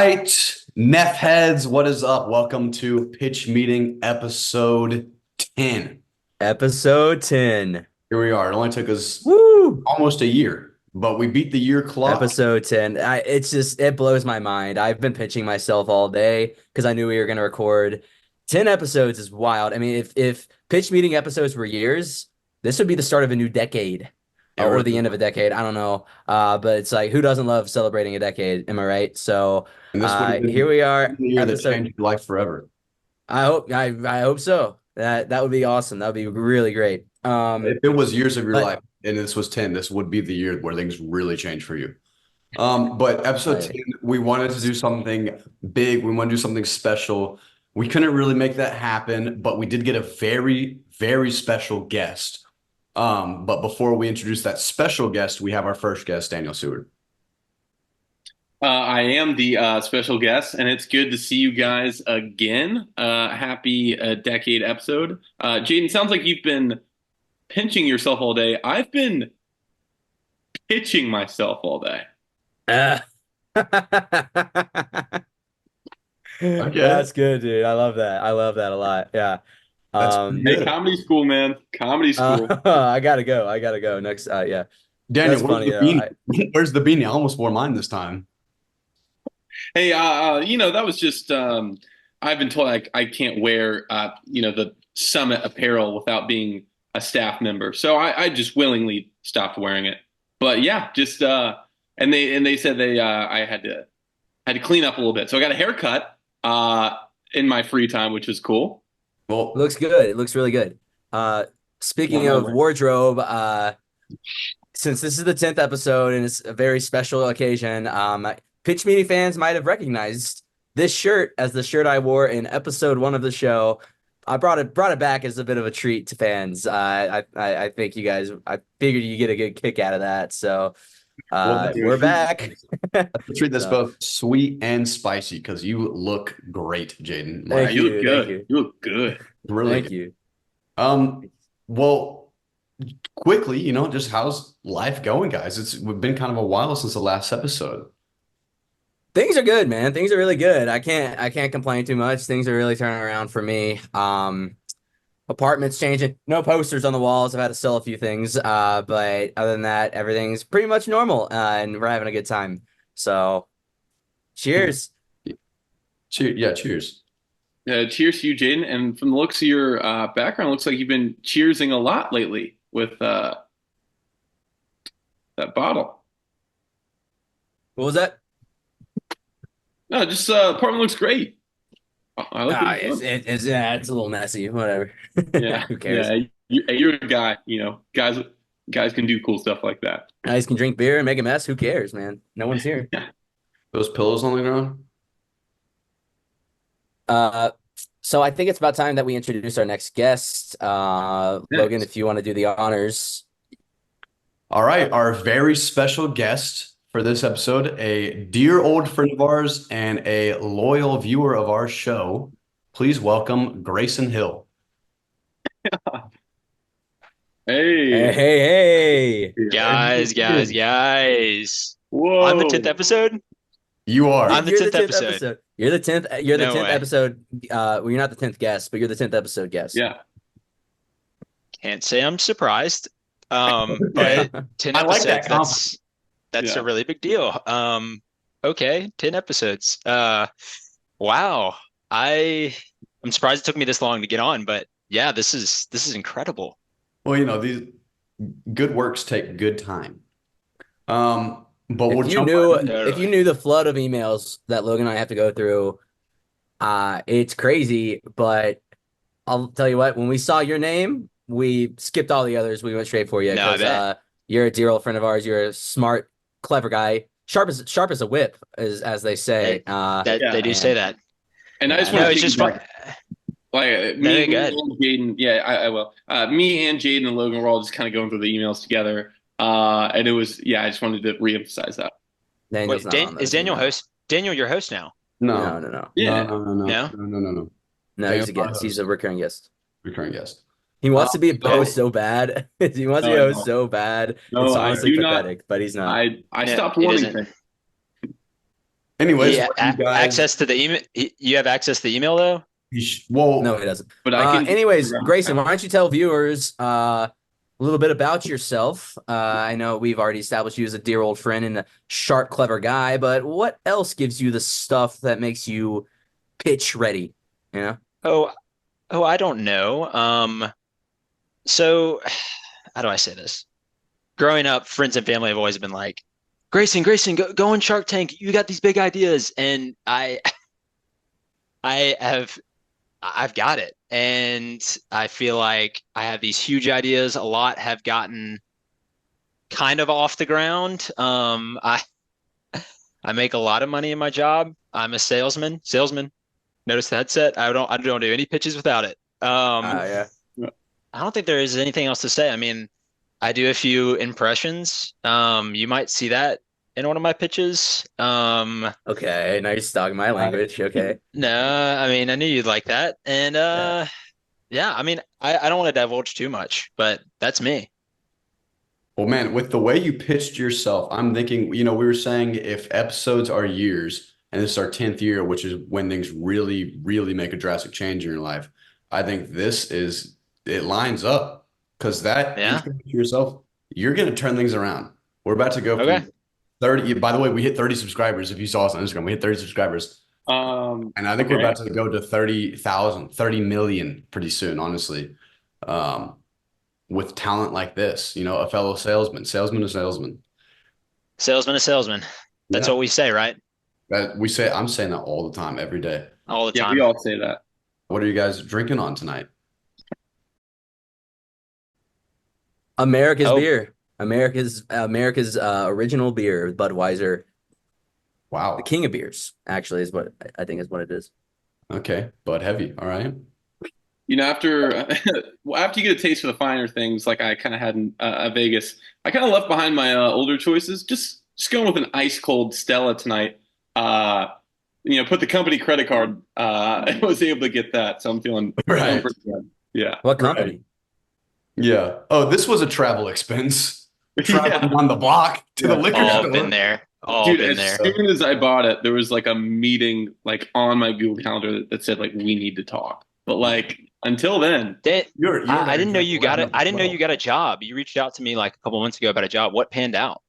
right, Neff heads, what is up? Welcome to Pitch Meeting episode 10. Episode 10. Here we are. It only took us Woo! almost a year, but we beat the year clock. Episode 10. It blows my mind. I've been pitching myself all day because I knew we were going to record. 10 episodes is wild. I mean, if pitch meeting episodes were years, this would be the start of a new decade It or really the end of a decade. I don't know. But it's like, who doesn't love celebrating a decade? Am I right? So and this would have here been we are, the year that episode. changed your life forever. I hope so. That would be awesome. That would be really great. If it was years of your But life and this was 10, this would be the year where things really changed for you. But episode uh, 10, we wanted to do something big. We want to do something special. We couldn't really make that happen, but we did get a very, very special guest. But before we introduce that special guest, we have our first guest, Daniel Seward. I am the special guest, and it's good to see you guys again. Happy decade episode. Jayden, sounds like you've been pinching yourself all day. I've been pitching myself all day. uh, Okay. That's good, dude. I love that. I love that a lot. Yeah. That's pretty Hey, good. comedy's cool, man. Comedy's cool. I gotta go. I gotta go next. Yeah, Daniel, that's where's funny the though. beanie? Where's the beanie? I almost wore mine this time. Hey, that was just I've been told I can't wear the Summit apparel without being a staff member, so I just willingly stopped wearing it. But yeah, just and they said I had to clean up a little bit, so I got a haircut in my free time, which was cool. Well, Looks good. It looks really good. Speaking of wardrobe, since this is the 10th episode and it's a very special occasion, Pitch Meeting fans might have recognized this shirt as the shirt I wore in episode 1 of the show. I brought it back as a bit of a treat to fans. I think you guys, I figured you get a good kick out of that. So we're back. a treat that's So, both sweet and spicy because you look great, Jayden. Thank Like, You look you, good. thank you. You look good. really Thank good. you. Well, quickly, just how's life going, guys? It's been kind of a while since the last episode. Things are good, man. Things are really good. I can't complain too much. Things are really turning around for me. Apartment's changing. No posters on the walls. I've had to sell a few things. But other than that, everything's pretty much normal. And we're having a good time. So cheers. Cheers. Yeah, cheers. Cheers to you, Jayden. And from the looks of your background, looks like you've been cheersing a lot lately with that bottle. What was that? No, just apartment looks great. I like Ah, what you're doing. it's a little messy. Whatever. Yeah, Who cares? yeah. You're a guy. Guys can do cool stuff like that. Guys can drink beer and make a mess. Who cares, man? No one's here. Those pillows on the ground? Uh, so I think it's about time that we introduce our next guest. Logan, if you want to do the honors. All right, our very special guest for this episode, a dear old friend of ours and a loyal viewer of our show. Please welcome Grayson Hill. Hey, Hey, hey, hey. Guys. whoa! On the 10th episode? You are. On the You're 10th episode. You're the 10th. You're the No 10th way. episode. Well, you're not the 10th guest, but you're the 10th episode guest. Yeah, Can't say I'm surprised. But 10 I like that episodes, that's Yeah. a really big deal. Okay, 10 episodes. Wow. I'm surprised it took me this long to get on, but yeah, this is incredible. Well, these good works take good time. But we'll If you jump knew, right in. if you knew the flood of emails that Logan and I have to go through, it's crazy. But I'll tell you what, when we saw your name, we skipped all the others. We went straight for you No, I because bet. you're a dear old friend of ours. You're a smart, clever guy, sharp as a whip, as they say. That Yeah. they do say that. and I just No, want No, to it's just fun. like No, me go ahead. and Jayden. Yeah, I will. Me and Jayden and Logan were all just kind of going through the emails together. And it was, I just wanted to reemphasize that. Daniel's Wait, not on is those Daniel emails. host? Daniel, your host now? No, No, no, no. Yeah. No? No, he's a Daniel's guest. He's a recurring guest. recurring guest. He wants to be a so- host so bad. He wants to be a No, I host don't. so bad. No, It's I honestly do not. pathetic, but he's not. I Yeah, stopped he wanting doesn't. things. Anyways, Yeah, what do you guys? access to the email. You have access to the email though? Well, No, it doesn't. But I can. Anyways, Grayson, why don't you tell viewers a little bit about yourself? I know we've already established you as a dear old friend and a sharp, clever guy, but what else gives you the stuff that makes you pitch ready? You know? Oh, I don't know. So how do I say this? Growing up, friends and family have always been like, Grayson, go on Shark Tank. You got these big ideas, and I have I've got it. And I feel like I have these huge ideas. A lot have gotten kind of off the ground. I make a lot of money in my job. I'm a salesman. Notice the headset. I don't do any pitches without it. Yeah. I don't think there is anything else to say. I mean, I do a few impressions. You might see that in one of my pitches. Okay, now you're stuck my language. Okay. No, I mean, I knew you'd like that. And yeah, I mean, I don't want to divulge too much, but that's me. Well, man, with the way you pitched yourself, I'm thinking, we were saying if episodes are years and this is our 10th year, which is when things really, really make a drastic change in your life, I think it lines up because that Yeah. intro to yourself, you're going to turn things around. We're about to go Okay. from 30. By the way, we hit 30 subscribers. If you saw us on Instagram, we hit 30 subscribers. And I think we're about to go to 30,000, 30 million pretty soon, honestly. With talent like this, a fellow salesman to salesman. Salesman to salesman. That's Yeah. what we say, right? I'm saying that all the time, every day. All the Yeah, time. we all say that. What are you guys drinking on tonight? America's Oh. beer. America's original beer, Budweiser. Wow. The king of beers, actually, is what I think is what it is. Okay, Bud Heavy. All right. After after you get a taste for the finer things, like I kind of had in Vegas, I kind of left behind my older choices. Just going with an ice cold Stella tonight. Put the company credit card. I was able to get that, so I'm feeling Right. pretty good. Yeah. What company? Yeah. Oh, this was a travel expense. Traveling Yeah. on the block to the liquor All store. been there. All Dude, been as there. soon as I bought it, there was like a meeting like on my Google Calendar that said like we need to talk. But like until then, You're I didn't know you got it. example I didn't know well. you got a job. You reached out to me like a couple months ago about a job. What panned out?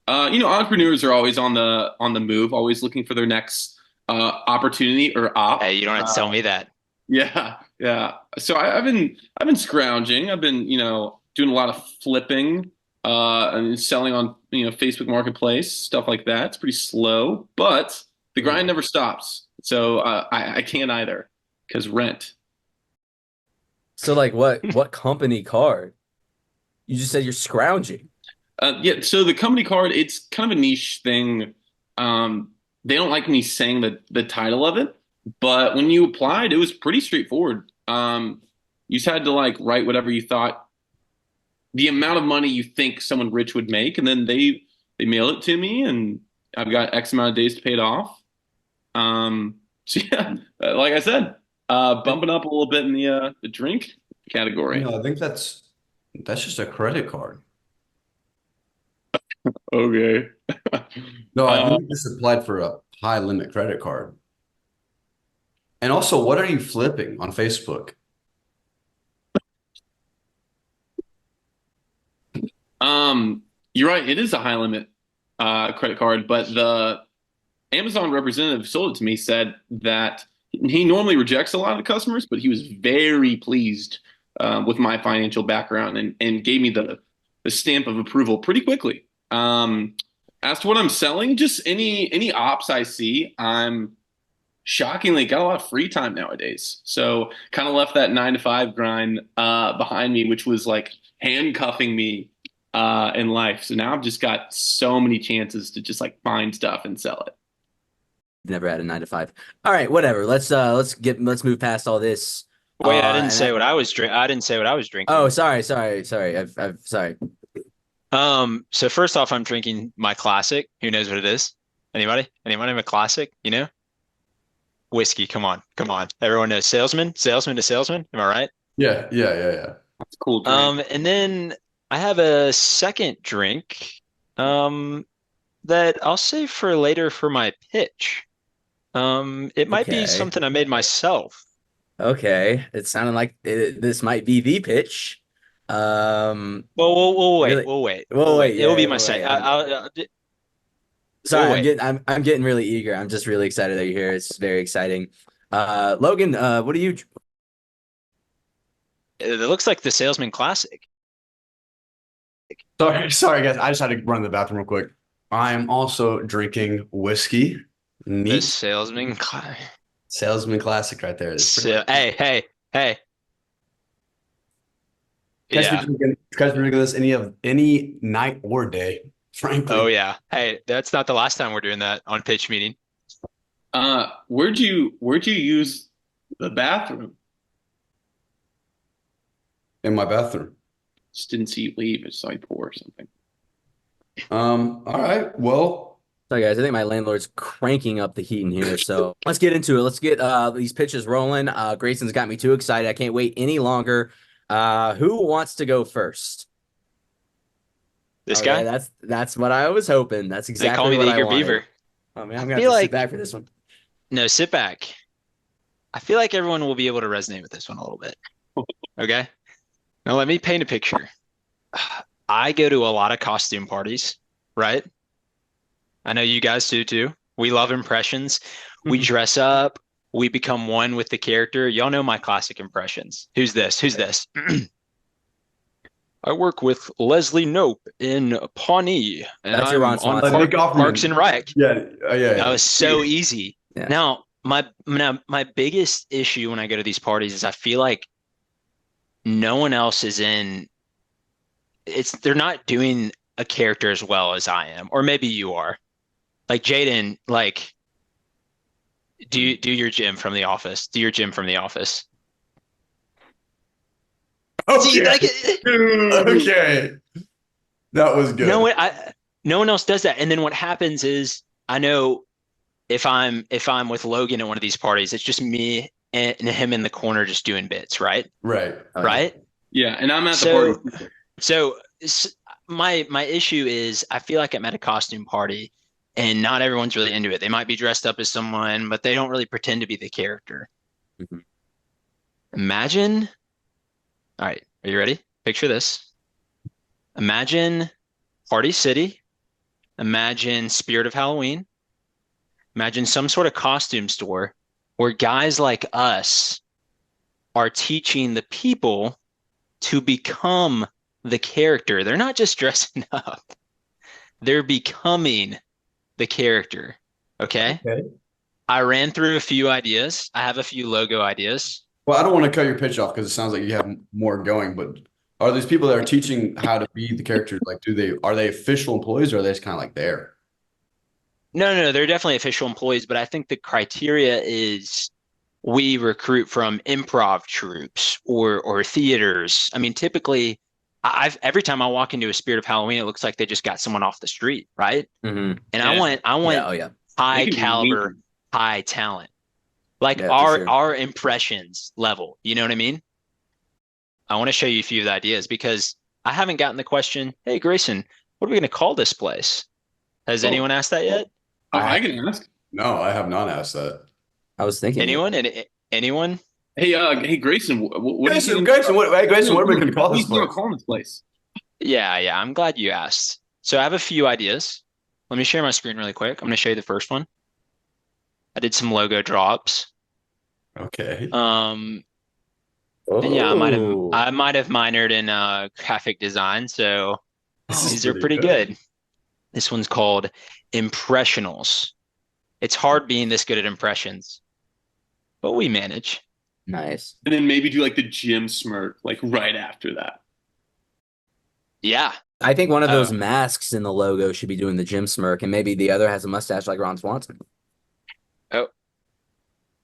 entrepreneurs are always on the move, always looking for their next opportunity or op. Hey, you don't have to tell me that. Yeah, yeah. So I've been scrounging. I've been doing a lot of flipping and selling on Facebook Marketplace, stuff like that. It's pretty slow, but the grind never stops. So I can't either because rent. So, like, what company card? You just said you're scrounging. Yeah, so the company card, it's kind of a niche thing. They don't like me saying the title of it, but when you applied, it was pretty straightforward. You just had to like write whatever you thought the amount of money you think someone rich would make, and then they mail it to me, and I've got X amount of days to pay it off. So yeah, like I said, bumping up a little bit in the drink category. No, I think that's just a credit card. Okay. No, I think you just applied for a high limit credit card. And also, what are you flipping on Facebook? You're right. It is a high limit credit card, but the Amazon representative sold it to me, said that he normally rejects a lot of the customers, but he was very pleased with my financial background and gave me the stamp of approval pretty quickly. As to what I'm selling, just any ops I see, I'm shockingly got a lot of free time nowadays. So kind of left that 9 to 5 grind behind me, which was like handcuffing me in life. So now I've just got so many chances to just like find stuff and sell it. Never had a 9 to 5. All right, whatever. Let's move past all this. Wait, I didn't and say what I was drinking. I didn't say what I was drinking. Oh, sorry. I've sorry. So first off, I'm drinking my classic. Who knows what it is? Anybody? Anyone have a classic? Whiskey. Come on. Everyone knows salesman to salesman. Am I right? Yeah. That's cool. Drink. And then I have a second drink. that I'll save for later for my pitch. It might be Okay. something I made myself. Okay. It sounded like this might be the pitch. Well, we'll wait. Really. We'll wait. Well, We'll wait. wait. It'll be Yeah. my Well, second. wait. We'll Sorry. wait. I'm getting really eager. I'm just really excited that you're here. It's very exciting. Logan, what do you? It looks like the Salesman Classic. Sorry, guys. I just had to run to the bathroom real quick. I am also drinking whiskey. The Neat. Salesman Classic. Salesman Classic right there. It's pretty much- Hey. Catch Yeah. me drinking this any night or day, frankly. Oh yeah. Hey, that's not the last time we're doing that on pitch meeting. Where'd you use the bathroom? In my bathroom. Just didn't see you leave. I just saw you pour or something. All right. Well, Sorry, guys. I think my landlord's cranking up the heat in here. So let's get into it. Let's get these pitches rolling. Grayson's got me too excited. I can't wait any longer. Who wants to go first? This Okay, guy? that's what I was hoping. That's They exactly call me what the I Eager wanted. Beaver. I mean, I'm I gonna have feel to sit like- back for this one. No, sit back. I feel like everyone will be able to resonate with this one a little bit. Okay? Now let me paint a picture. I go to a lot of costume parties, right? I know you guys do too. We love impressions. We dress up. We become one with the character. Y'all know my classic impressions. Who's this? Who's this? I work with Leslie Knope in Pawnee, and That's your Ron I'm on Swanson. Nick Offerman. Parks and Rec. yeah. That was so easy. Yeah. Now, my biggest issue when I go to these parties is I feel like no one else is in they're not doing a character as well as I am, or maybe you are. Like Jayden, like do your gym from the office. Do your gym from the office. See, Okay. like Okay. That was good. no one else does that. And then what happens is I know if I'm with Logan at one of these parties, it's just me and him in the corner just doing bits, right? Right. Right? Yeah, and I'm at the So party. so my issue is I feel like I'm at a costume party and not everyone's really into it. They might be dressed up as someone, but they don't really pretend to be the character. Mhm. Imagine, all right, are you ready? Picture this. Imagine Party City. Imagine Spirit of Halloween. Imagine some sort of costume store where guys like us are teaching the people to become the character. They're not just dressing up. They're becoming the character. Okay? Okay. I ran through a few ideas. I have a few logo ideas. Well, I don't want to cut your pitch off because it sounds like you have more going, but are these people that are teaching how to be the character, like are they official employees or are they just kind of like there? No, they're definitely official employees, but I think the criteria is we recruit from improv troupes or theaters. I mean, typically, every time I walk into a Spirit of Halloween, it looks like they just got someone off the street, right? Mhm. And Yeah. I want Yeah. Oh yeah. high They can be caliber, mean. high talent, like Yeah, for sure. our impressions level. You know what I mean? I want to show you a few of the ideas because I haven't gotten the question, hey, Grayson, what are we going to call this place? Has Oh. anyone asked that yet? I can ask. No, I have not asked that. I was thinking. Anyone? Anyone? Hey, Grayson, what are you Grayson, what are we going to call this What are you place? calling this place? Yeah. I'm glad you asked. So I have a few ideas. Let me share my screen really quick. I'm going to show you the first one. I did some logo drops. Okay. And yeah, Oh. I might have minored in graphic design, so This is these are pretty good. This one's called Impressionals. It's hard being this good at impressions, but we manage. Nice. And then maybe do like the gym smirk, like right after that. Yeah. I think one of those masks in the logo should be doing the Jim smirk, and maybe the other has a mustache like Ron Swanson.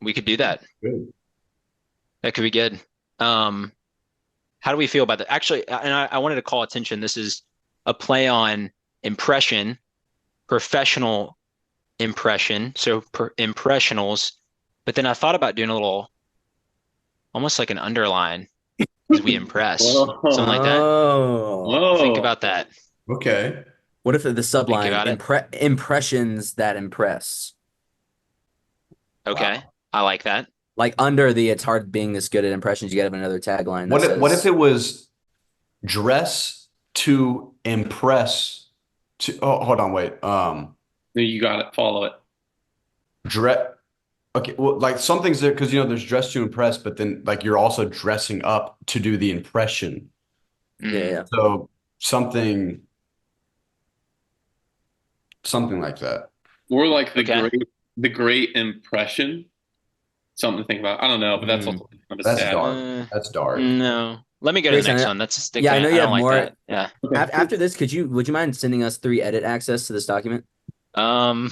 We could do that. Good. That could be good. How do we feel about that? Actually, and I wanted to call attention. This is a play on impression, professional impression. So impressionals. But then I thought about doing a little, almost like an underline as we impress, something like that. Oh. Whoa. Think about that. Okay. What if the Think subline about it. impressions that impress? Okay, Wow. I like that. Like under the it's hard being this good at impressions, you gotta have another tagline that What says if it was dress to impress to hold on, wait. You got it. Follow it. Dress okay, well, like something's there because there's dress to impress, but then like you're also dressing up to do the impression. yeah. So something like that. Or like Okay. the great impression. Something to think about. I don't know, but that's also kind of a That's sad. dark. Uh, That's dark. no. Let me go to the Grayson, next one. That's yeah, I know I you don't have like more. that. Yeah. After this, would you mind sending us 3 edit access to this document? Um,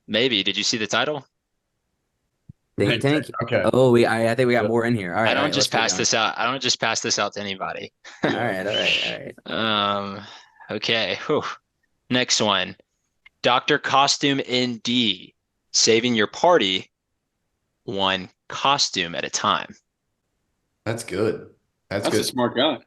maybe. Did you see the title? Think tank. Okay. Oh, I think we got more in here. All right, I don't let's just get pass going. this out. I don't just pass this out to anybody. All right. Okay. Whew. Next one. Dr. Costume ND. Saving your party one costume at a time. That's good. That's That's a good. smart guy.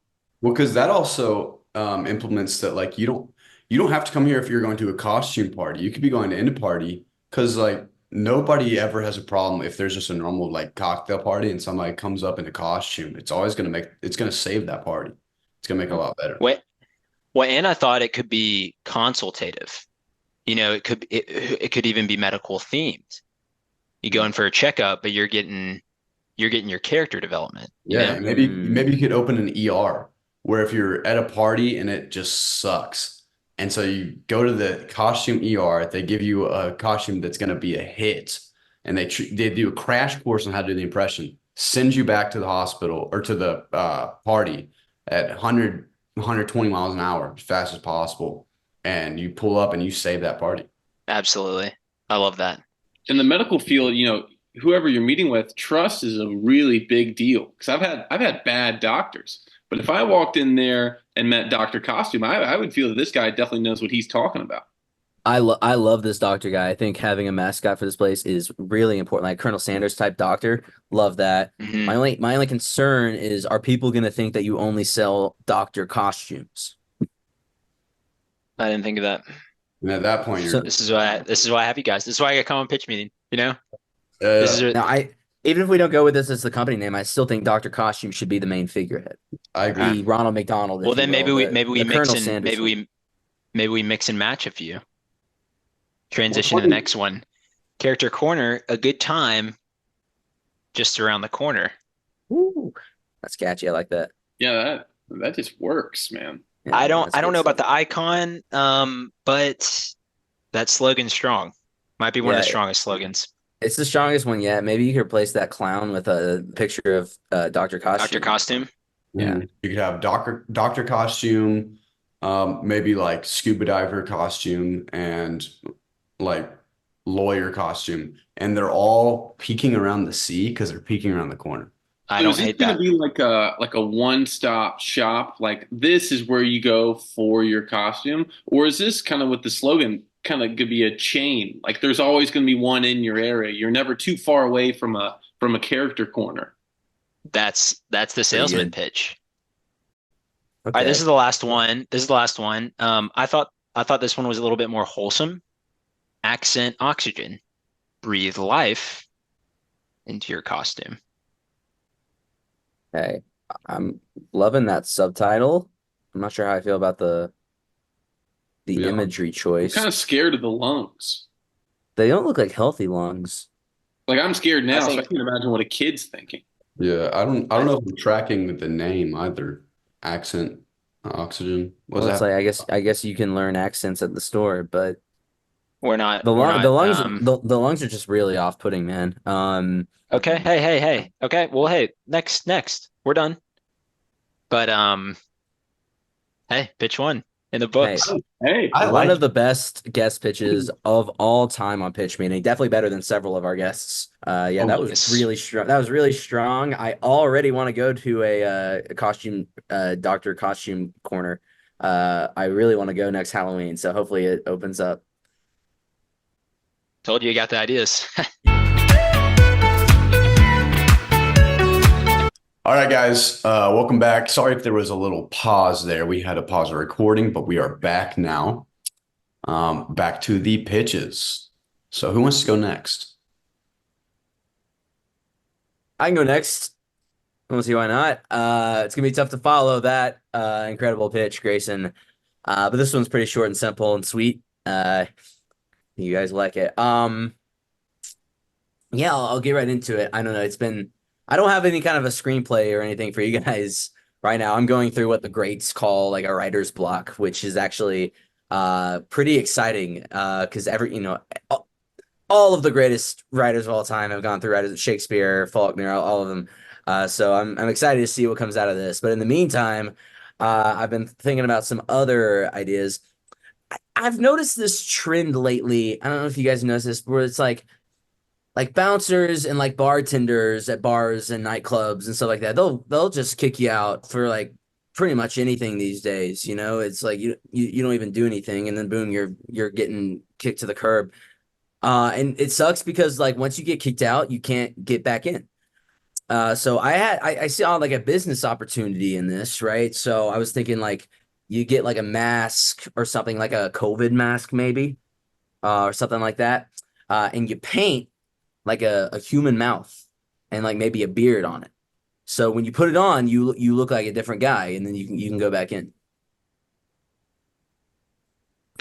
Well, because that also implements that like you don't have to come here if you're going to a costume party. You could be going to any party because like nobody ever has a problem if there's just a normal like cocktail party and somebody comes up in a costume. It's gonna save that party. It's gonna make it a lot better. What? Well, and I thought it could be consultative. It could even be medical themed. You go in for a checkup, but you're getting your character development. Yeah, maybe you could open an ER where if you're at a party and it just sucks. And so you go to the costume ER, they give you a costume that's going to be a hit, and they do a crash course on how to do the impression, send you back to the hospital or to the party at 120 miles an hour as fast as possible, and you pull up and you save that party. Absolutely. I love that. In the medical field, whoever you're meeting with, trust is a really big deal. Because I've had bad doctors, but if I walked in there and met Dr. Costume, I would feel that this guy definitely knows what he's talking about. I love this doctor guy. I think having a mascot for this place is really important. Like Colonel Sanders type doctor. Love that. Mhm. My only concern is, are people going to think that you only sell doctor costumes? I didn't think of that. And at that point, So- This is why I have you guys. This is why I come on pitch meeting. you're This is Now, even if we don't go with this as the company name, I still think Doctor Costume should be the main figurehead. I agree. The Ronald McDonald. if well. you Then will, maybe we the mix Colonel and Sanders one. maybe we mix and match a few. Transition to the next one. Character corner. A good time. Just around the corner. Ooh, that's catchy. I like that. Yeah, that just works, man. Yeah, I don't that's good know about stuff. the icon. But that slogan's strong. Might be one of the Yeah. strongest slogans. It's the strongest one yet. Maybe you could replace that clown with a picture of Doctor Costume. Dr. Costume. Yeah. You could have doctor costume, maybe like scuba diver costume and like lawyer costume, and they're all peeking around the sea because they're peeking around the corner. I So don't is this hate gonna that. be like a one-stop shop? Like this is where you go for your costume, or is this kind of what the slogan kind of could be a chain? Like there's always going to be one in your area. You're never too far away from a character corner. That's the salesman good. pitch. Okay. All right, this is the last one. I thought this one was a little bit more wholesome. Accent oxygen. Breathe life into your costume. Okay. I'm loving that subtitle. I'm not sure how I feel about the Yeah. imagery I'm choice. kind of scared of the lungs. They don't look like healthy lungs. Like I'm scared now, so I think- can't imagine what a kid's thinking. Yeah, I don't know if I'm tracking with the name either. Accent, oxygen. What Well, does it's that? like I guess you can learn accents at the store, but We're not. the we're lung not, the lungs um, the lungs are just really off-putting, man. Okay. Hey. Okay. Well, hey. Next. We're done. But hey, pitch one in the books. Hey, I one like of the best guest pitches of all time on Pitch Meeting. Definitely better than several of our guests. Yeah, Oh, that was yes. really strong. That was really strong. I already want to go to a costume doctor costume corner. I really want to go next Halloween, so hopefully it opens up. Told you got the ideas. All right, guys, welcome back. Sorry if there was a little pause there. We had to pause the recording, but we are back now. Back to the pitches. So who wants to go next? I can go next. I don't see why not. It's gonna be tough to follow that incredible pitch, Grayson. But this one's pretty short and simple and sweet. You guys like it. Yeah, I'll get right into it. I don't know. I don't have any kind of a screenplay or anything for you guys right now. I'm going through what the greats call like a writer's block, which is actually pretty exciting because all of the greatest writers of all time have gone through writers, Shakespeare, Faulkner, all of them. So I'm excited to see what comes out of this. But in the meantime, I've been thinking about some other ideas. I've noticed this trend lately. I don't know if you guys noticed this, where it's like bouncers and like bartenders at bars and nightclubs and stuff like that. They'll just kick you out for like pretty much anything these days. You know, it's like you don't even do anything, and then boom, you're getting kicked to the curb. And it sucks because like once you get kicked out, you can't get back in. So I saw like a business opportunity in this, right? So I was thinking like you get like a mask or something like a COVID mask maybe, or something like that, and you paint like a human mouth and like maybe a beard on it. So when you put it on, you look like a different guy, and then you can go back in.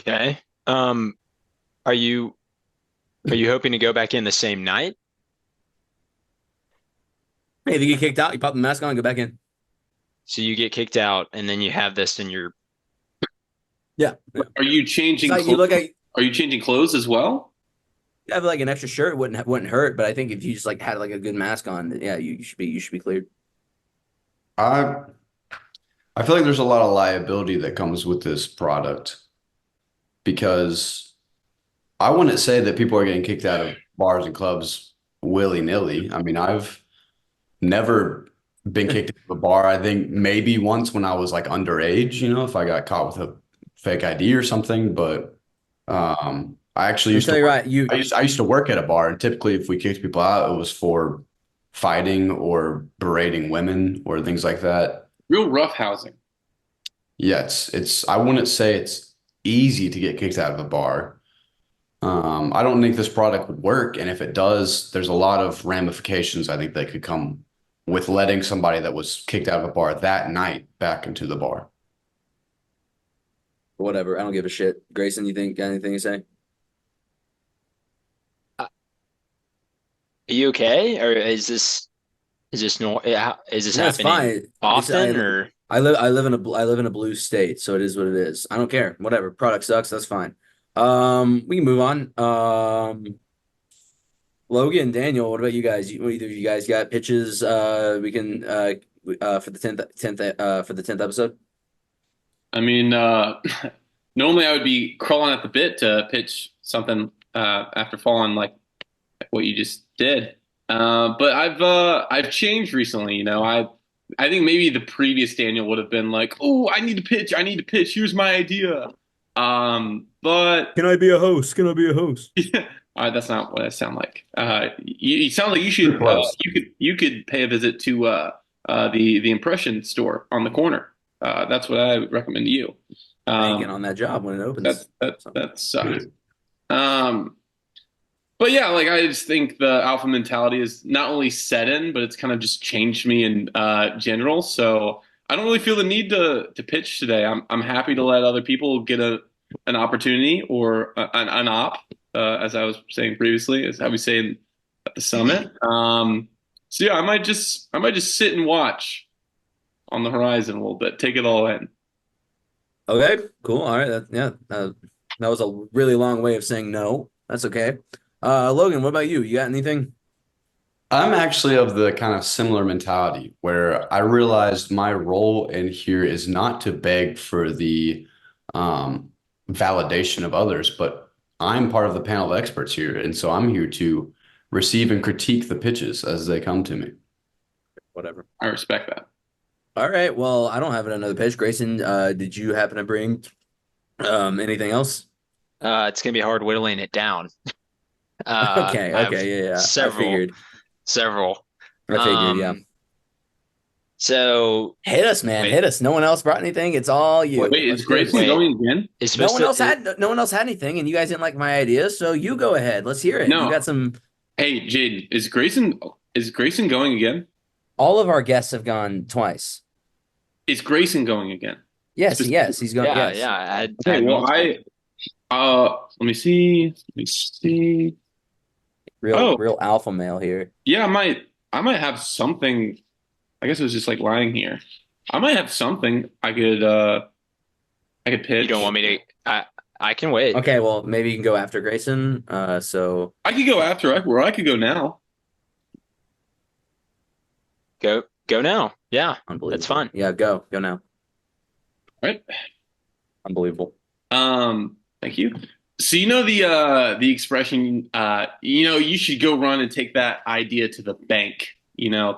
Okay. Are you hoping to go back in the same night? Hey, if you get kicked out, you pop the mask on and go back in. So you get kicked out and then you have this in your Yeah. Are you It's changing like you look clothes? like Are you changing clothes as well? you have like an extra shirt wouldn't hurt, but I think if you just like had like a good mask on, yeah, you should be cleared. I I feel like there's a lot of liability that comes with this product because I wouldn't say that people are getting kicked out of bars and clubs willy-nilly. I mean, I've never been kicked out of a bar. I think maybe once when I was like underage, if I got caught with a fake ID or something, but I actually I'll used tell to you work. right, you I used to work at a bar, and typically if we kicked people out, it was for fighting or berating women or things like that. Real rough housing. Yeah, I wouldn't say it's easy to get kicked out of a bar. I don't think this product would work, and if it does, there's a lot of ramifications I think that could come with letting somebody that was kicked out of a bar that night back into the bar. whatever. I don't give a shit. Grayson, you think got anything to say? Are you okay? Or is this no is this Yeah, it's happening fine. often or I live in a blue state, so it is what it is. I don't care. Whatever. Product sucks. That's fine. We can move on. Logan, Daniel, what about you guys? Either of you guys got pitches? We can for the tenth episode. I mean, normally I would be crawling at the bit to pitch something after falling like what you just did. But I've changed recently. I think maybe the previous Daniel would have been like, "Oh, I need to pitch. I need to pitch. Here's my idea." But Can I be a host? Can I be a host? that's not what I sound like. You sound like you You're should close. you could pay a visit to the impression store on the corner. That's what I would recommend to you. Banking on that job when it opens. That sucks. Um, but yeah, like I just think the alpha mentality is not only set in, but it's kind of just changed me in general. So I don't really feel the need to pitch today. I'm happy to let other people get an opportunity or an op, as I was saying previously, as how we say at the summit. So yeah, I might just sit and watch on the horizon a little bit, take it all in. Okay, cool. All right. That was a really long way of saying no. That's okay. Logan, what about you? You got anything? I'm actually of the kind of similar mentality where I realized my role in here is not to beg for the um, validation of others, but I'm part of the panel of experts here. And so I'm here to receive and critique the pitches as they come to me. Whatever. I respect that. All right. Well, I don't have another pitch. Grayson, did you happen to bring anything else? it's gonna be hard whittling it down. I have Okay, yeah. I several. figured. Several. I figured, yeah. Um, So Hit us, man. Wait. Hit us. No one else brought anything. It's all you. Wait, Let's is do it. Grayson Wait. going again? it's No supposed one to. else had anything, and you guys didn't like my idea, so you go ahead. Let's hear it. No. You got some. Hey, Jayden, is Grayson going again? All of our guests have gone twice. Is Grayson going again? Yes, Specifically. he's going. Yeah, Yes. yeah. I had Okay, well, multiple. let me see. Let me see. Oh. Real alpha male here. Yeah, I might have something. I guess it was just like lying here. I might have something I could pitch. You don't want me to? I can wait. Okay, well, maybe you can go after Grayson. So I could go after, or I could go now. Go now. Yeah, unbelievable. that's fine. Yeah, go now. Right. Unbelievable. Thank you. So you know the expression, you should go run and take that idea to the bank.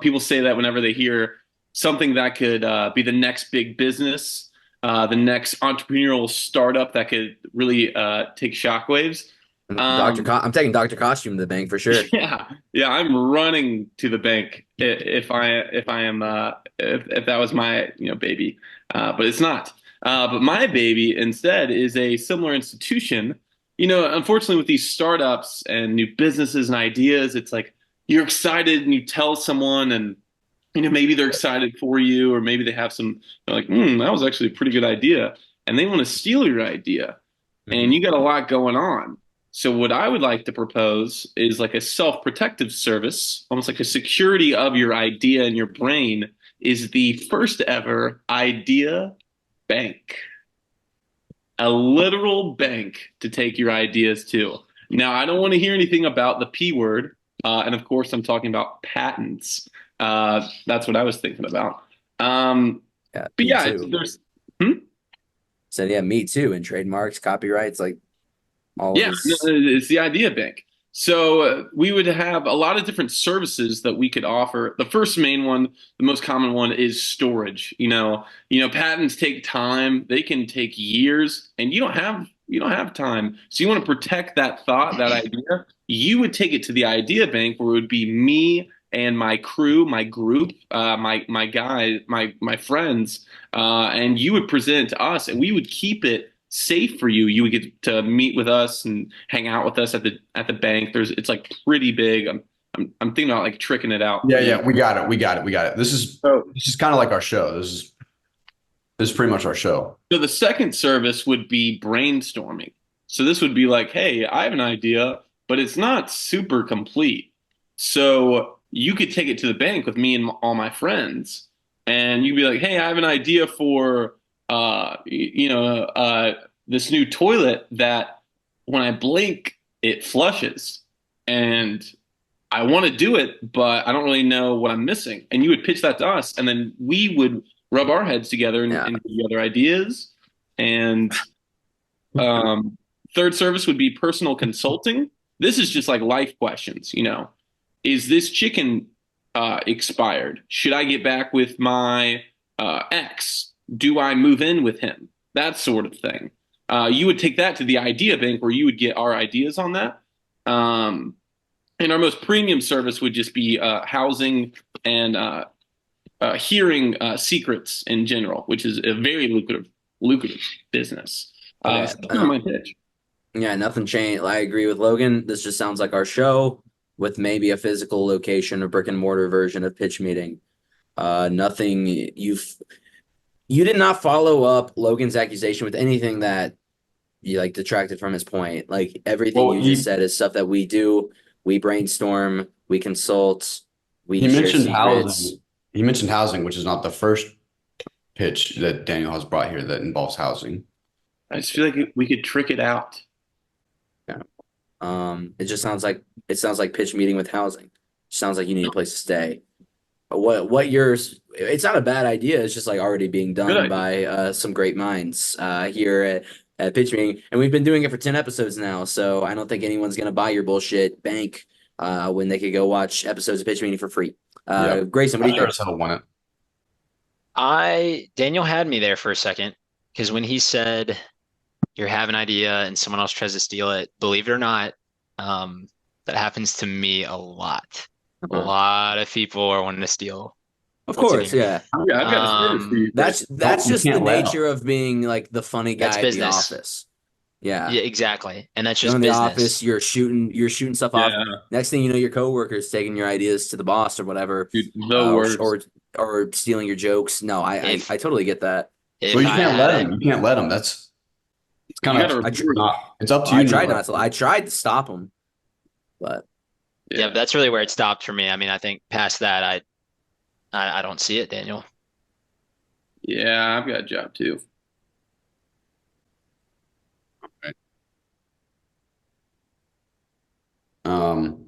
People say that whenever they hear something that could be the next big business, the next entrepreneurial startup that could really take shockwaves. I'm taking Dr. Costume to the bank for sure. Yeah, I'm running to the bank if that was my baby, but it's not. But my baby instead is a similar institution. Unfortunately, with these startups and new businesses and ideas, it's like you're excited and you tell someone, and maybe they're excited for you, or maybe they have they're like, that was actually a pretty good idea, and they want to steal your idea, and you got a lot going on. So what I would like to propose is like a self-protective service, almost like a security of your idea in your brain, is the first ever idea bank. A literal bank to take your ideas to. Now, I don't want to hear anything about the P word. And of course, I'm talking about patents. That's what I was thinking about. Yeah, But yeah, too. there's. Said, yeah, me too. And trademarks, copyrights, like all Yeah, of this. it's the idea bank. So we would have a lot of different services that we could offer. The first main one, the most common one, is storage. Patents take time; they can take years, and you don't have time. So you want to protect that thought, that idea. You would take it to the idea bank, where it would be me and my crew, my group, my guys, my friends, and you would present it to us, and we would keep it safe for you. You would get to meet with us and hang out with us at the bank. It's like pretty big. I'm thinking about like tricking it out. Yeah, we got it. This is kind of like our show. This is pretty much our show. So the second service would be brainstorming. So this would be like, hey, I have an idea, but it's not super complete. So you could take it to the bank with me and all my friends, and you'd be like, hey, I have an idea for this new toilet that when I blink, it flushes. And I want to do it, but I don't really know what I'm missing. And you would pitch that to us, and then we would rub our heads together and give you other ideas. And third service would be personal consulting. This is just like life questions, Is this chicken expired? Should I get back with my ex? Do I move in with him? That sort of thing. You would take that to the idea bank, where you would get our ideas on that. And our most premium service would just be housing and hearing secrets in general, which is a very lucrative business. So that's my pitch. Yeah, nothing changed. I agree with Logan. This just sounds like our show with maybe a physical location, a brick and mortar version of pitch meeting. Nothing you did not follow up Logan's accusation with anything that you like detracted from his point. Like everything you just said is stuff that we do. We brainstorm, we consult, we share mentioned secrets. housing. He mentioned housing, which is not the first pitch that Daniel has brought here that involves housing. I just feel like we could trick it out. Yeah. It just sounds like pitch meeting with housing. Sounds like you need a place to stay. What yours? It's not a bad idea. It's just like already being done by some great minds here at pitch meeting, and we've been doing it for 10 episodes now. So I don't think anyone's gonna buy your bullshit bank when they could go watch episodes of pitch meeting for free. Grayson, what do you think? Want it. Daniel had me there for a second, because when he said you have an idea and someone else tries to steal it, believe it or not, that happens to me a lot. A lot of people are wanting to steal Of What's in course, here? yeah. I've got a spirit for you. That's you just the can't let nature of being like the funny That's guy at the business. office. Yeah. Yeah, exactly. And that's You're just in the business. office, you're shooting stuff off. Yeah, Next thing you know, your coworker's taking your ideas to the boss or whatever, dude, the worst. or stealing your jokes. No, If I totally get that. if Well, you I can't had let it, him. You can't let him. It's kind You of gotta report not. It's up to you. I tried not to. I tried to stop him, but yeah, that's really where it stopped for me. I mean, I think past that, I don't see it, Daniel. Yeah, I've got a job too. Um.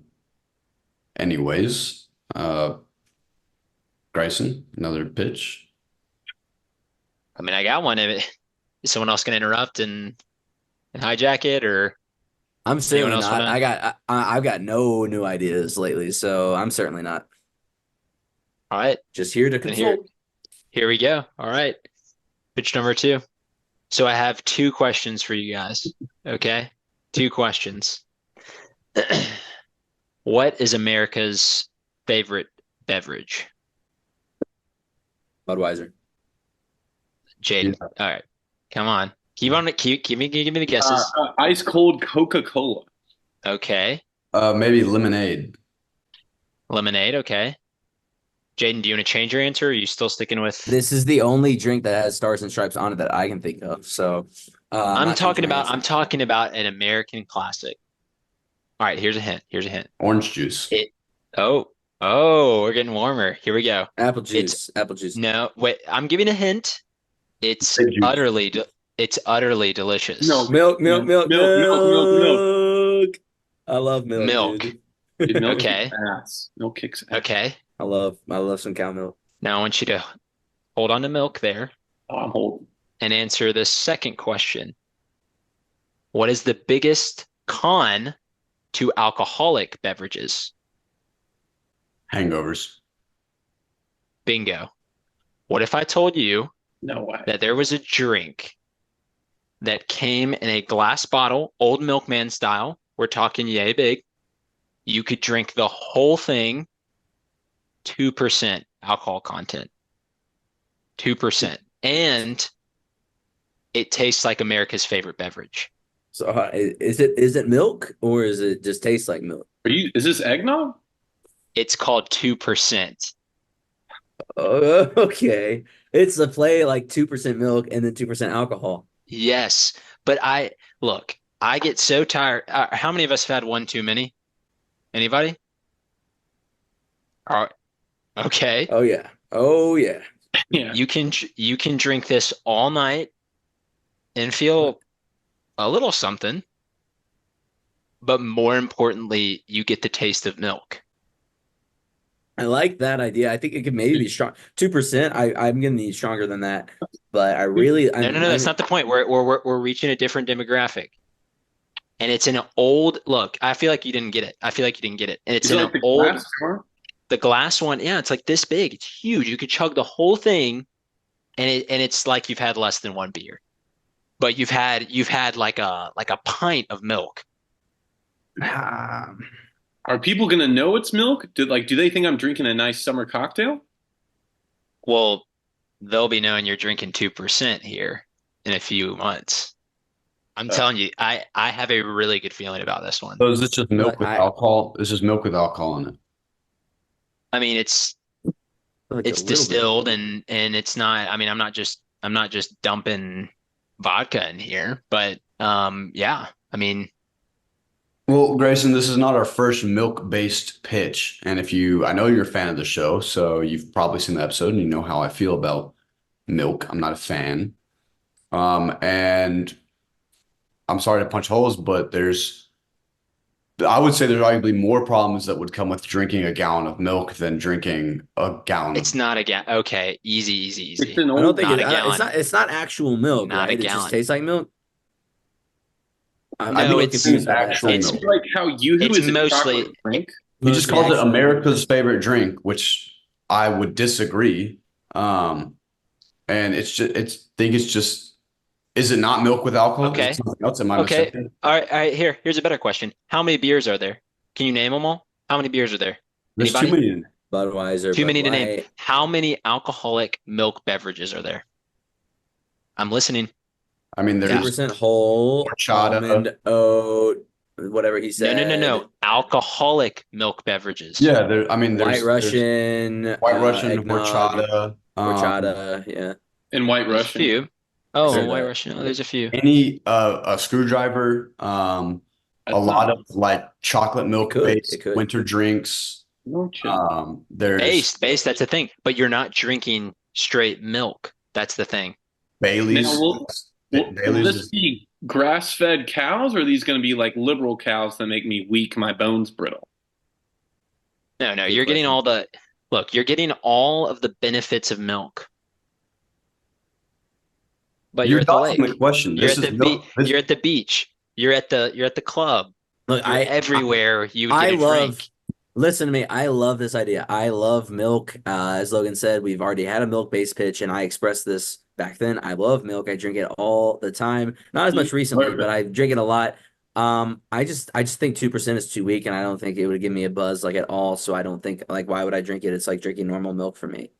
Anyways, Grayson, another pitch. I mean, I got one. Is someone else gonna interrupt and hijack it, or I'm certainly else not. wanna? I've got no new ideas lately, so I'm certainly not. All right, Just here to then here consult. here we go. All right, pitch number 2. So I have 2 questions for you guys. Okay, 2 questions. What is America's favorite beverage? Budweiser. Jayden. Yeah. All right, come on. Keep on. Give me the guesses. Ice cold Coca-Cola. Okay, Maybe lemonade. lemonade. Okay, Jayden, do you want to change your answer? Or are you still sticking with? This is the only drink that has stars and stripes on it that I can think of. So I'm not talking changing my about. answer. I'm talking about an American classic. All right, here's a hint. Here's a hint. Orange juice. Oh, oh, we're getting warmer. Here we go. Apple It's juice. Apple juice. no, wait. I'm giving a hint. It's Grape juice. it's utterly delicious. No. Milk. Milk. I love milk, Milk. dude. Dude, milk Okay. kicks ass. Milk kicks ass. Okay. I love some cow milk. Now I want you to hold on to milk there Oh, I'm holding. and answer the second question. What is the biggest con to alcoholic beverages? Hangovers. Bingo. What if I told you No way. that there was a drink that came in a glass bottle, old milkman style? We're talking yay big. You could drink the whole thing, 2% alcohol content. 2%. And it tastes like America's favorite beverage. So is it milk or is it just taste like milk? Is this eggnog? It's called 2%. Oh, okay. It's a play like 2% milk and then 2% alcohol. Yes, but I get so tired. How many of us have had one too many? Anybody? All right. Okay. Oh yeah. Oh yeah. Yeah. You can drink this all night and feel a little something, but more importantly, you get the taste of milk. I like that idea. I think it could maybe be strong. 2%. I'm gonna need stronger than that. But I really No, that's not the point. We're reaching a different demographic. And it's an old look. I feel like you didn't get it. I feel like you didn't get it. And it's Is it an like the old glass jar? the glass one. Yeah, it's like this big. It's huge. You could chug the whole thing, and it's like you've had less than one beer. But you've had like a pint of milk. Are people gonna know it's milk? Do they think I'm drinking a nice summer cocktail? Well, they'll be knowing you're drinking 2% here in a few months. I'm telling you, I have a really good feeling about this one. So is this just milk But with alcohol? This is milk with alcohol in it. I mean, it's like a little bit. distilled and it's not. I mean, I'm not just dumping vodka in here, but yeah. I mean, Well, Grayson, this is not our first milk-based pitch. And I know you're a fan of the show, so you've probably seen the episode and you know how I feel about milk. I'm not a fan. And I'm sorry to punch holes, but I would say there's arguably more problems that would come with drinking a gallon of milk than drinking a gallon it's not a gallon. Okay, easy. It's an I don't old think Not it, a gallon. it's not actual milk, Not a right? It gallon. just tastes like milk. I'm No, a little it's confused by that. actual it's- milk. like how Yoo-hoo It's is a mostly- chocolate drink. He just Mostly called it actual America's favorite drink, which I would disagree. And is it not milk with alcohol? Okay. Is it something else? Am I Okay. mistaken? All right. Here's a better question. How many beers are there? Can you name them all? How many beers are there? There's too Anybody? many. Budweiser, Too Bud many to name. Light. How many alcoholic milk beverages are there? I'm listening. I mean, there's 2% whole, horchata. almond, oat, whatever he No, said. no, no, no. Alcoholic milk beverages. Yeah, there. I mean, White there's Russian, White Russian, eggnog, horchata, horchata, yeah. And White There's a Russian. few. Oh, Sure White that. Russian. Oh, there's a few. any a screwdriver, a That's lot not- of like chocolate milk could, based it could. winter drinks. No shit. There's Base, that's the thing. But you're not drinking straight milk. That's the thing. Bailey's. Now, will Bailey's this is be grass-fed cows, or are these going to be like liberal cows that make me weak, my bones brittle? No, Good you're getting question. you're getting all of the benefits of milk. But you're you're at the dodging lake. the question. You're This at is the milk. This, you're at the beach. You're at the club. Look, You're everywhere you would I get a love, drink. listen to me. I love this idea. I love milk. As Logan said, we've already had a milk-based pitch, and I expressed this back then. I love milk. I drink it all the time. Not as much recently, but I drink it a lot. I just think 2% is too weak, and I don't think it would give me a buzz like at all. So I don't think like why would I drink it? It's like drinking normal milk for me.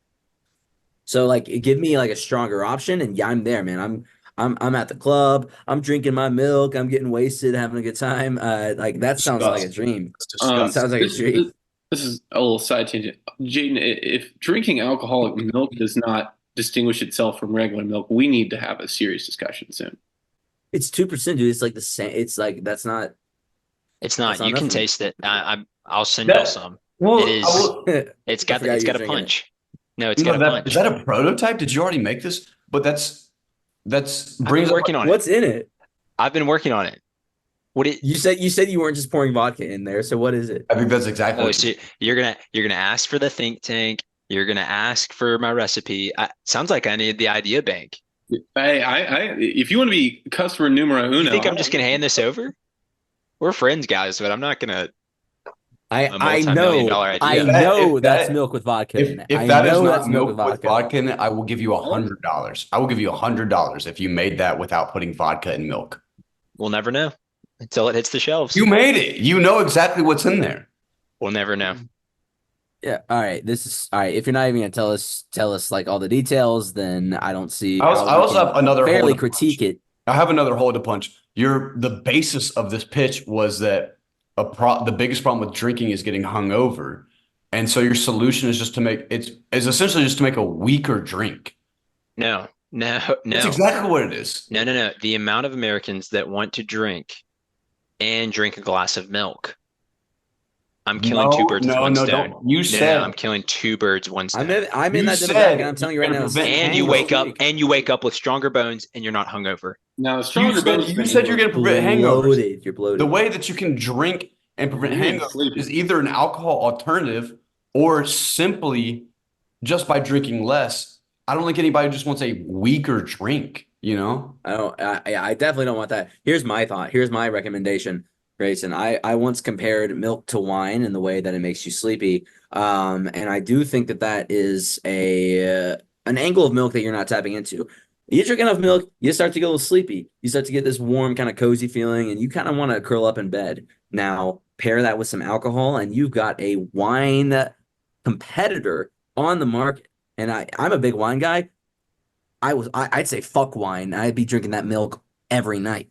So like give me like a stronger option, and yeah, I'm there, man. I'm at the club. I'm drinking my milk. I'm getting wasted, having a good time. Like that sounds like a dream. it's disgusting. Sounds like a dream. This is a little side tangent. Jayden, if drinking alcoholic milk does not distinguish itself from regular milk, we need to have a serious discussion soon. It's 2%, dude. It's like the same. It's like that's not. It's not. That's not You can enough for me. taste it. I'll send That- you some. well, It is- I will- It's got forgot it's you got were a drinking it. punch. No, it's you know, got a that, punch. is that a prototype? Did you already make this? But that's I've brings been up working on it. What's in it? I've been working on it. What it You said you weren't just pouring vodka in there. So what is it? I think that's exactly Oh, what so you're gonna ask for the think tank. You're gonna ask for my recipe. Sounds like I need the idea bank. If you want to be customer numero uno, You think I'm just gonna hand this over? We're friends, guys, but I'm not gonna. I multi-million know. dollar idea. I If that- know if that's that- milk with vodka in it. if I that is know not that's milk with milk with vodka. vodka in it, I will give you $100. I will give you $100 if you made that without putting vodka in milk. We'll never know until it hits the shelves. You made it. You know exactly what's in there. We'll never know. Yeah. All right. This is all right. If you're not even gonna tell us like all the details, then I don't see. I how we also can have another fairly hold to critique punch. it. I have another hole to punch. The basis of this pitch was that the biggest problem with drinking is getting hungover. And so your solution is just to is essentially just to make a weaker drink. No. That's exactly what it is. No. The amount of Americans that want to drink and drink a glass of milk. I'm killing two birds with one stone. Don't. You No, said I'm killing two birds with one stone. I'm in You that said demographic, and I'm telling you right you're now. gonna prevent And you hangovers. wake up with stronger bones and you're not hungover. now stronger bones. you said you're going to prevent hangovers. bloated. You're bloated. The way that you can drink and prevent Mm, hangovers sleepy. is either an alcohol alternative or simply just by drinking less. I don't think anybody just wants a weaker drink, you know? I definitely don't want that. Here's my thought. Here's my recommendation, Grayson. I once compared milk to wine in the way that it makes you sleepy. And I do think that is an angle of milk that you're not tapping into. You drink enough milk, you start to get a little sleepy. You start to get this warm, kind of cozy feeling, and you kind of want to curl up in bed. Now, pair that with some alcohol, and you've got a wine competitor on the market. And I'm a big wine guy. I'd say fuck wine. I'd be drinking that milk every night.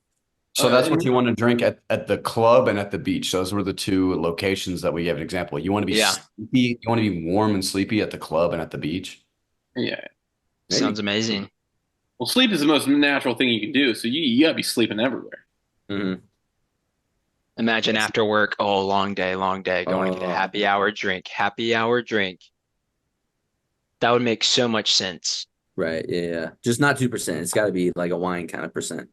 So that's what you want to drink at the club and at the beach. Those were the two locations that we gave an example. You want to be sleepy, you want to be warm and sleepy at the club and at the beach. Yeah. Maybe. Sounds amazing. Well, sleep is the most natural thing you can do. So you gotta be sleeping everywhere. Mm-hmm. Imagine after work, long day, going to get a happy hour drink. That would make so much sense. Right. Yeah. Just not 2%. It's got to be like a wine kind of percent.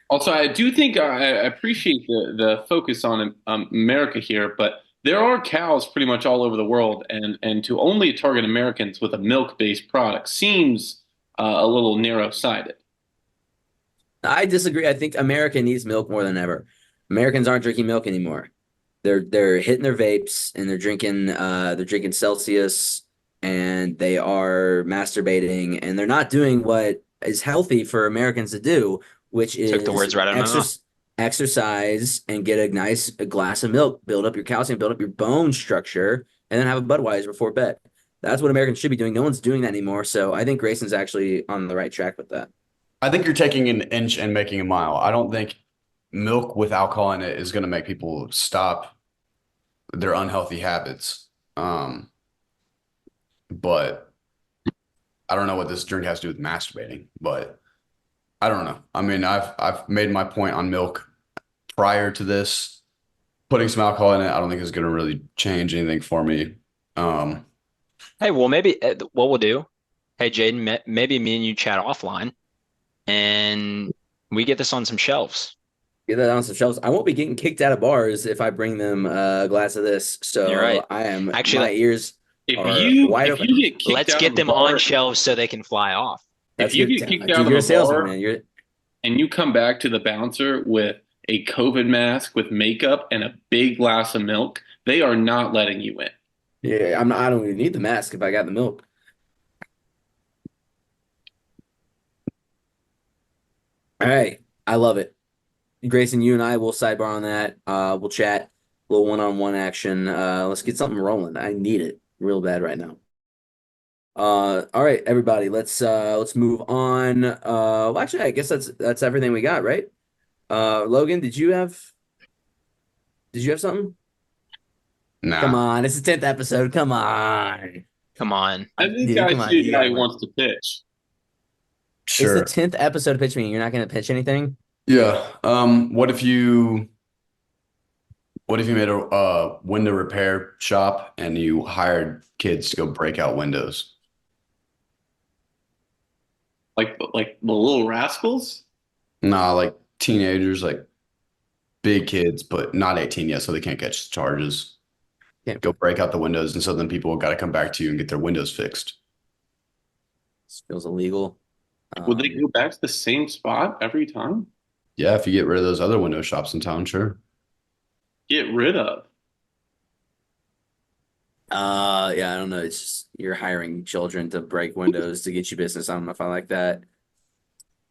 Also, I do think I appreciate the focus on America here, but there are cows pretty much all over the world, and to only target Americans with a milk-based product seems a little narrow-sided. I disagree. I think America needs milk more than ever. Americans aren't drinking milk anymore. They're hitting their vapes and they're drinking Celsius and they are masturbating and they're not doing what is healthy for Americans to do, which is Took the words right out of my mouth. exercise and get a glass of milk, build up your calcium, build up your bone structure, and then have a Budweiser before bed. That's what Americans should be doing. No one's doing that anymore. So I think Grayson's actually on the right track with that. I think you're taking an inch and making a mile. I don't think milk with alcohol in it is going to make people stop their unhealthy habits. But I don't know what this drink has to do with masturbating, but I don't know. I mean, I've made my point on milk prior to this. Putting some alcohol in it, I don't think is going to really change anything for me. Hey, well, maybe what we'll do. Hey, Jayden, maybe me and you chat offline, and we get this on some shelves. Get that on some shelves. I won't be getting kicked out of bars if I bring them a glass of this. So You're right. I am Actually, my ears If are you wide if open. you get kicked let's out get of the them on bar, shelves so they can fly off. That's if you good. get kicked Dude, out you're a of the salesman, bar man. You're and you come back to the bouncer with a COVID mask with makeup and a big glass of milk, they are not letting you in. yeah. I don't even need the mask if I got the milk. All right, I love it. Grayson, you and I will sidebar on that. We'll chat, a little one-on-one action. Let's get something rolling. I need it real bad right now. All right, everybody, let's move on. Well, actually, I guess that's everything we got, right? Logan, did you have something? Come Nah. on, it's the 10th episode. Come on. Come on. I think Dude, I come on, see a you guy got who one. wants to pitch. Sure. It's the 10th episode of Pitch Me. You're not going to pitch anything? Yeah. What if you made a window repair shop and you hired kids to go break out windows? Like the little rascals? Nah, like teenagers, like big kids, but not 18 yet, so they can't catch charges. Yeah. Go break out the windows, and so then people got to come back to you and get their windows fixed. This feels illegal. Would they go back to the same spot every time? Yeah, if you get rid of those other window shops in town, sure. Get rid of. Yeah, I don't know. It's just you're hiring children to break windows to get you business. I don't know if I like that.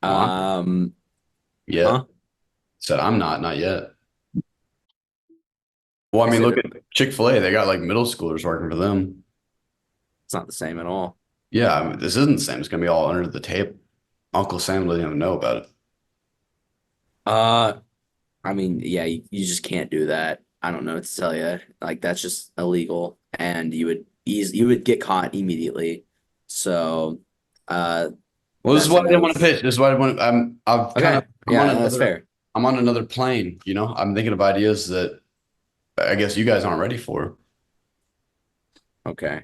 Well, Yeah. Huh? Said I'm not yet. Well, I I mean, said look at Chick-fil-A. They got like middle schoolers working for them. It's not the same at all. Yeah, I mean, this isn't the same. It's gonna be all under the table. Uncle Sam doesn't even know about it. I mean, yeah, you just can't do that. I don't know what to tell you. Like that's just illegal, and you would get caught immediately. So, Well, this is that's why I a didn't no. want to pitch. This is why I've kind Okay, of yeah, that's fair. I'm on another plane, you know. I'm thinking of ideas that I guess you guys aren't ready for. Okay,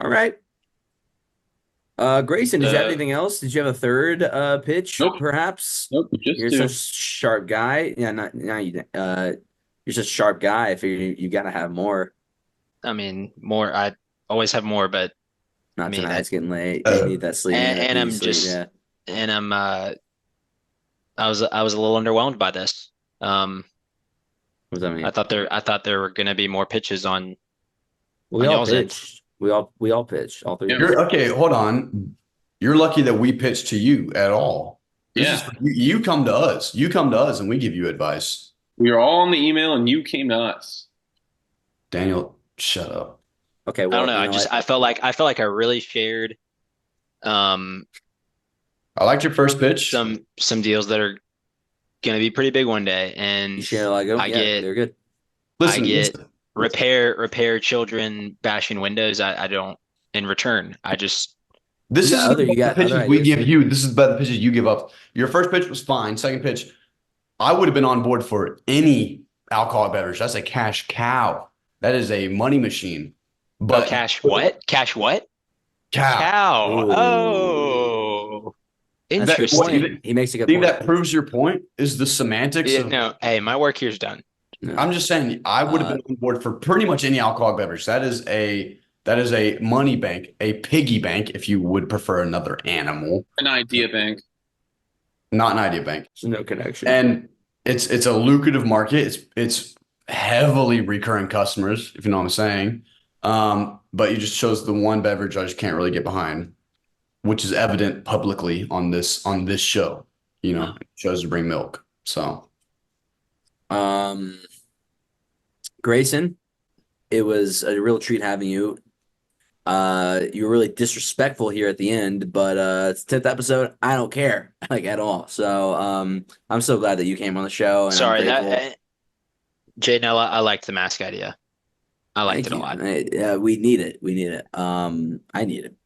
all right. Grayson, did you have anything else? Did you have a third pitch, Nope. perhaps? Nope, just You're two. such a sharp guy. Yeah, not you. You're such a sharp guy. I figure you gotta have more. I mean, more. I always have more, but Not I mean, tonight. It's getting late. Uh, You need that sleep. You need that and I'm easy sleep, just yeah. and I'm I was a little underwhelmed by this. What does that mean? I thought there were gonna be more pitches on We on all y'all's end. pitched. We all pitched. All three of Yeah. us. You're okay, hold on. You're lucky that we pitched to you at all. This is Yeah. for you. You come to us. You come to us and we give you advice. We were all on the email and you came to us. Daniel, shut up. Okay, I well, don't know. you know what? I felt like I really shared I liked your first pitch. some deals that are gonna be pretty big one day, You and share like I yeah, get they're good. Listen, I get listen. repair children bashing windows. I don't in return. I just This You is got other- you the got pitches other we ideas, give too. you. This is about the pitches you give up. Your first pitch was fine. Second pitch, I would have been on board for any alcoholic beverage. That's a cash cow. That is a money machine. But cash what? Cash what? cow. Cow. Ooh. Oh, That's a good interesting. point. He makes a good Think point. that proves your point? Is the semantics Yeah, of no, hey, my work here's done. No. I'm just saying I would have been on board for pretty much any alcoholic beverage. That is a money bank, a piggy bank, if you would prefer another animal, An idea bank. not an idea bank. There's no connection. And it's a lucrative market. It's heavily recurring customers, if you know what I'm saying. But you just chose the one beverage I just can't really get behind, which is evident publicly on this show. You know, you chose to bring milk. So Grayson, It was a real treat having you. You were really disrespectful here at the end, but it's 10th episode. I don't care like at all. So I'm so glad that you came on the show, and I'm Sorry, grateful. Jayden, I liked the mask idea. I liked Thank it a you. lot. We need it. We need it. I need it.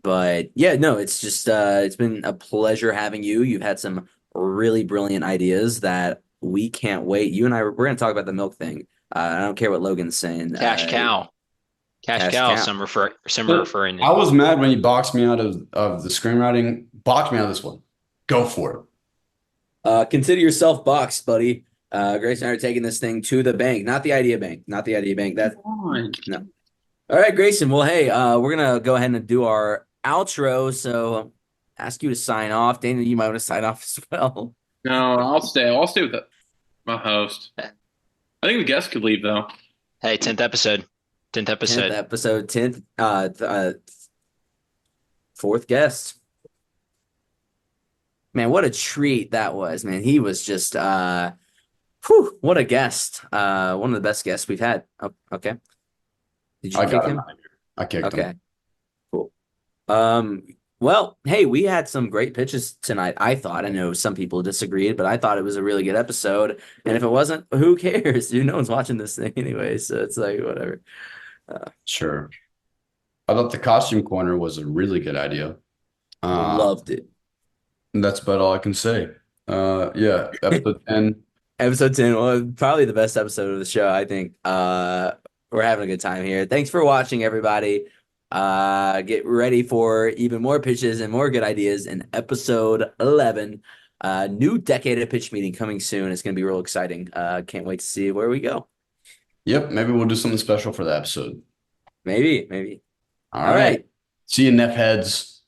But yeah, no, it's just it's been a pleasure having you. You've had some really brilliant ideas that we can't wait. You and I, we're gonna talk about the milk thing. I don't care what Logan's saying. Cash cow. Cash Cash cow, cow. some are referring to. I was mad when you boxed me out of the screenwriting. Box me out of this one. Go for it. Consider yourself boxed, buddy. Grace and I are taking this thing to the bank, not the idea bank, not the idea bank. That's no. All right, Grayson. Well, hey, we're gonna go ahead and do our outro. So, ask you to sign off. Dana, you might want to sign off as well. No, I'll stay. I'll stay with my host. I think the guest could leave though. Hey, 10th episode. 10th episode. 10th episode, 10th, fourth guest. Man, what a treat that was, man. He was just what a guest. One of the best guests we've had. Oh, okay. Did you I kick got him? him out of here. I kicked Okay. him. Cool. Well, hey, we had some great pitches tonight. I thought. I know some people disagreed, but I thought it was a really good episode. And if it wasn't, who cares? Dude, no one's watching this thing anyway, so it's like whatever. Sure. I thought the costume corner was a really good idea. Loved it. That's about all I can say. Yeah, episode 10. Episode 10 was probably the best episode of the show, I think. We're having a good time here. Thanks for watching, everybody. Get ready for even more pitches and more good ideas in episode 11. New decade of pitch meeting coming soon. It's going to be real exciting. Can't wait to see where we go. Yep, maybe we'll do something special for the episode. Maybe. All right. See you, Neff heads.